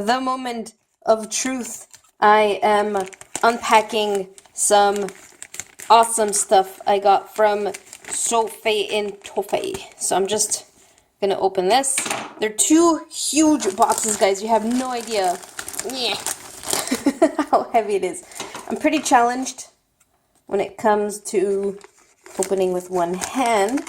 the moment of truth. I am unpacking some awesome stuff I got from Sophie in Toffee. So I'm just gonna open this. They're two huge boxes, guys. You have no idea how heavy it is. I'm pretty challenged when it comes to opening with one hand.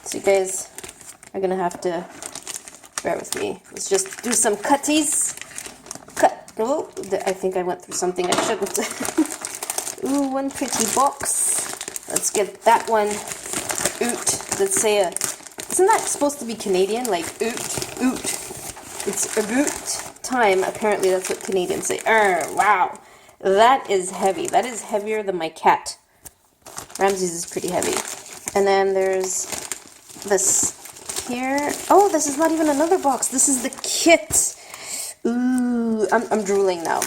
So you guys are gonna have to bear with me. Let's just do some cutties. Oh, I think I went through something I shouldn't. Ooh, one pretty box. Let's get that one. Oot. Let's say isn't that supposed to be Canadian? Like oot, oot. It's about time. Apparently that's what Canadians say. Wow. That is heavy. That is heavier than my cat. Ramses is pretty heavy. And then there's this here. Oh, this is not even another box. This is the kit. Ooh, I'm drooling now.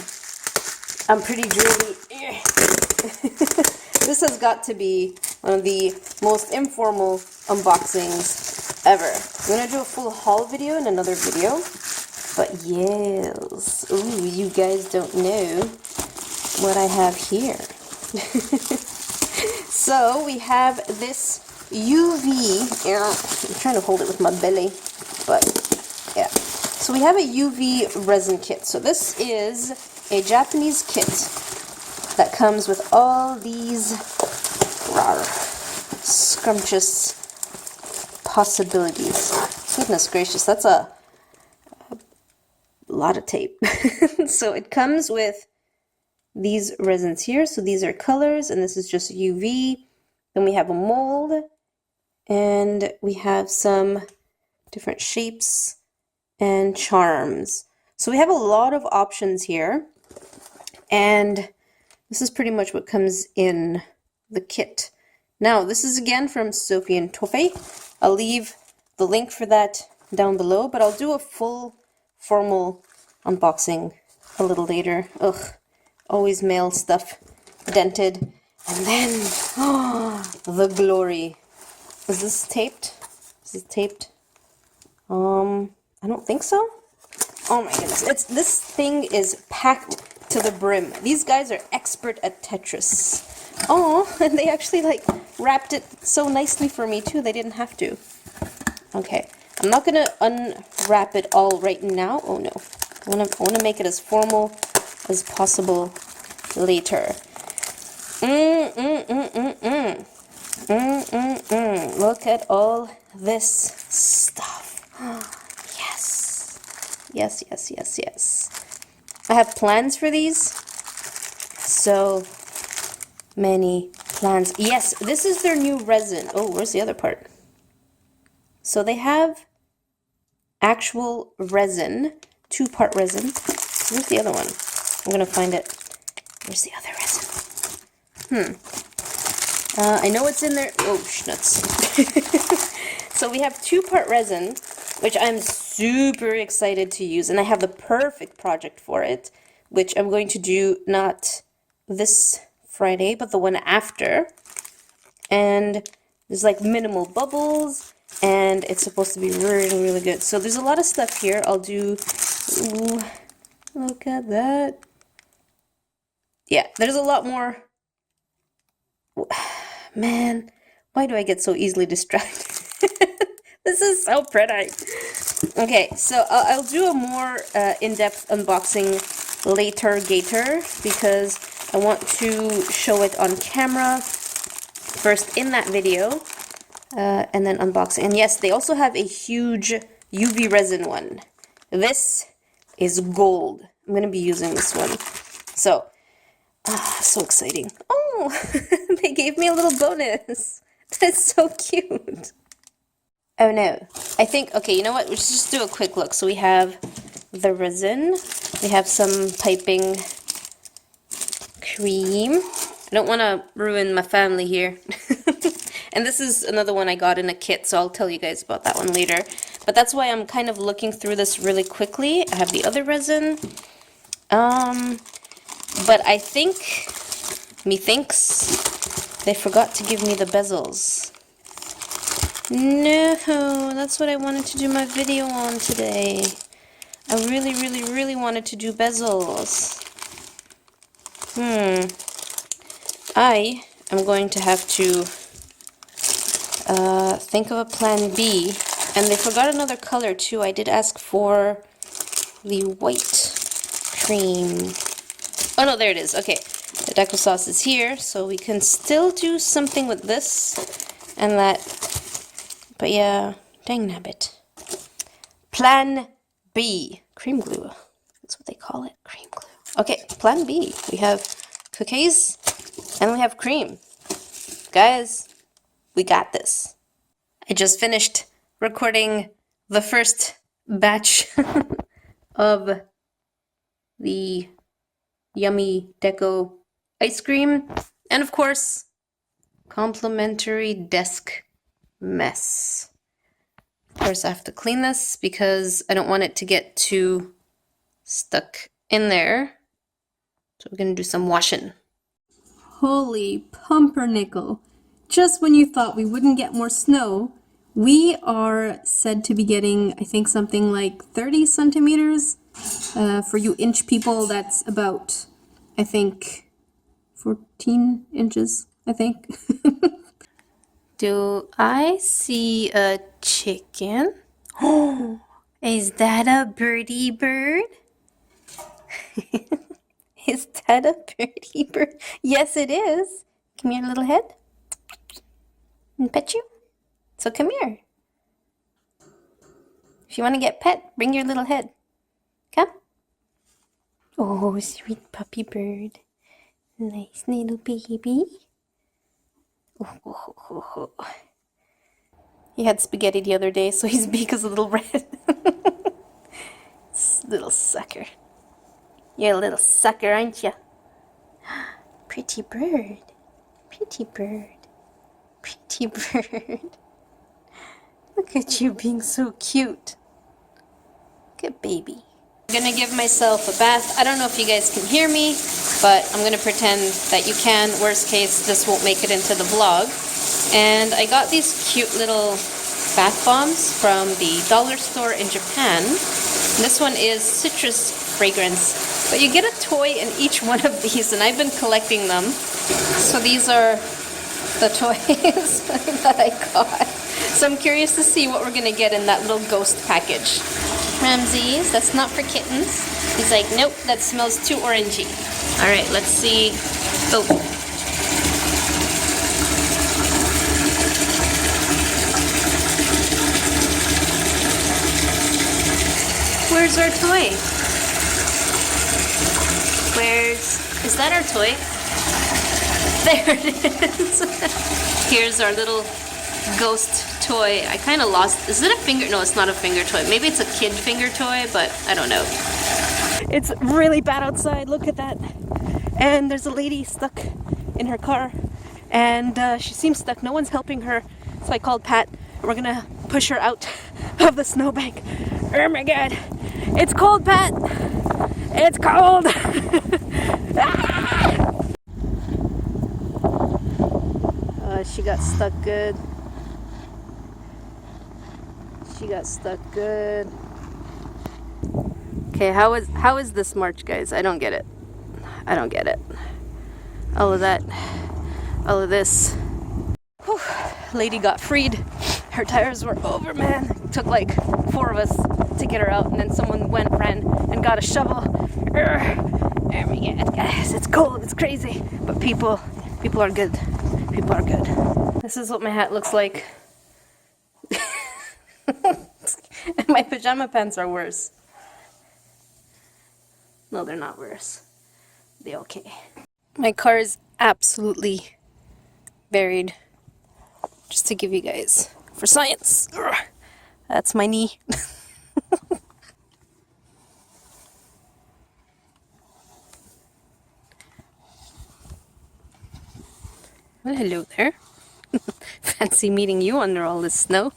I'm pretty drooly. This has got to be one of the most informal unboxings ever. I'm gonna do a full haul video in another video. But yes, ooh, you guys don't know what I have here. So we have this UV. I'm trying to hold it with my belly, but yeah. So we have a UV resin kit. So this is a Japanese kit that comes with all these scrumptious possibilities. Goodness gracious, that's a lot of tape. So it comes with these resins here. So these are colors, and this is just UV. Then we have a mold, and we have some different shapes and charms. So we have a lot of options here, and this is pretty much what comes in the kit. Now, this is again from Sophie in Toffee. I'll leave the link for that down below, but I'll do a full formal unboxing a little later. Ugh, always mail stuff dented. And then, the glory. Is this taped? Is it taped? I don't think so. Oh my goodness. This thing is packed to the brim. These guys are expert at Tetris. Oh, and they actually like wrapped it so nicely for me too. They didn't have to. Okay. I'm not gonna unwrap it all right now. Oh no. I wanna make it as formal as possible later. Look at all this stuff. Yes. Yes. I have plans for these. So many plans. Yes, this is their new resin. Oh, where's the other part? So they have actual resin, 2-part resin. Where's the other one? I'm gonna find it. Where's the other resin? I know it's in there. Oh, schnutz. So we have 2-part resin, which I'm super excited to use, and I have the perfect project for it, which I'm going to do not this Friday, but the one after. And there's like minimal bubbles, and it's supposed to be really, really good. So there's a lot of stuff here. I'll do, ooh, look at that. Yeah, there's a lot more. Man, why do I get so easily distracted? This is so pretty. Okay, so I'll do a more in-depth unboxing later, because I want to show it on camera first in that video, and then unboxing. And yes, they also have a huge UV resin one. This is gold. I'm going to be using this one. So, so exciting. Oh, they gave me a little bonus. That's so cute. Oh no. I think, okay, you know what? Let's just do a quick look. So we have the resin. We have some piping cream. I don't want to ruin my family here. And this is another one I got in a kit, so I'll tell you guys about that one later. But that's why I'm kind of looking through this really quickly. I have the other resin. But I think, methinks, they forgot to give me the bezels. No, that's what I wanted to do my video on today. I really, really, really wanted to do bezels. I am going to have to think of a plan B. And they forgot another color too. I did ask for the white cream. Oh no, there it is. Okay, the deco sauce is here, so we can still do something with this and that. But yeah, dang nabbit. Plan B. Cream glue. That's what they call it, cream glue. Okay, plan B. We have cookies and we have cream. Guys, we got this. I just finished recording the first batch of the yummy deco ice cream, and of course, complimentary desk mess. Of course, I have to clean this because I don't want it to get too stuck in there. So we're gonna do some washing. Holy pumpernickel. Just when you thought we wouldn't get more snow, we are said to be getting, I think, something like 30 centimeters. For you inch people, that's about, I think, 14 inches, I think. Do I see a chicken? Oh, is that a birdie bird? Is that a birdie bird? Yes, it is. Come here, little head. And pet you. So come here. If you want to get pet, bring your little head. Come. Oh, sweet puppy bird. Nice little baby. Oh. He had spaghetti the other day, so his beak is a little red. Little sucker. You're a little sucker, aren't you? Pretty bird. Pretty bird. Pretty bird. Look at you being so cute. Good baby. I'm gonna give myself a bath. I don't know if you guys can hear me, but I'm gonna pretend that you can. Worst case, this won't make it into the vlog. And I got these cute little bath bombs from the dollar store in Japan. This one is citrus fragrance, but you get a toy in each one of these, and I've been collecting them. So these are the toys that I got. So I'm curious to see what we're gonna get in that little ghost package. Ramses, that's not for kittens. He's like, nope, that smells too orangey. All right, let's see. Oh. Where's our toy? Is that our toy? There it is. Here's our little ghost toy. I kind of lost. Is it a finger? No, it's not a finger toy. Maybe it's a kid finger toy, but I don't know. It's really bad outside. Look at that. And there's a lady stuck in her car, and she seems stuck. No one's helping her. So I called Pat. We're gonna push her out of the snowbank. Oh my god. It's cold, Pat. It's cold. She got stuck good. She got stuck good. Okay, how is this march, guys? I don't get it. I don't get it. All of that, all of this. Whew. Lady got freed. Her tires were over, man. It took like 4 of us to get her out, and then someone ran and got a shovel. Oh my god, guys, it's cold, it's crazy. But people are good. People are good. This is what my hat looks like. My pajama pants are worse. No, they're not worse. They're okay. My car is absolutely buried. Just to give you guys, for science. That's my knee. Well, hello there. Fancy meeting you under all this snow.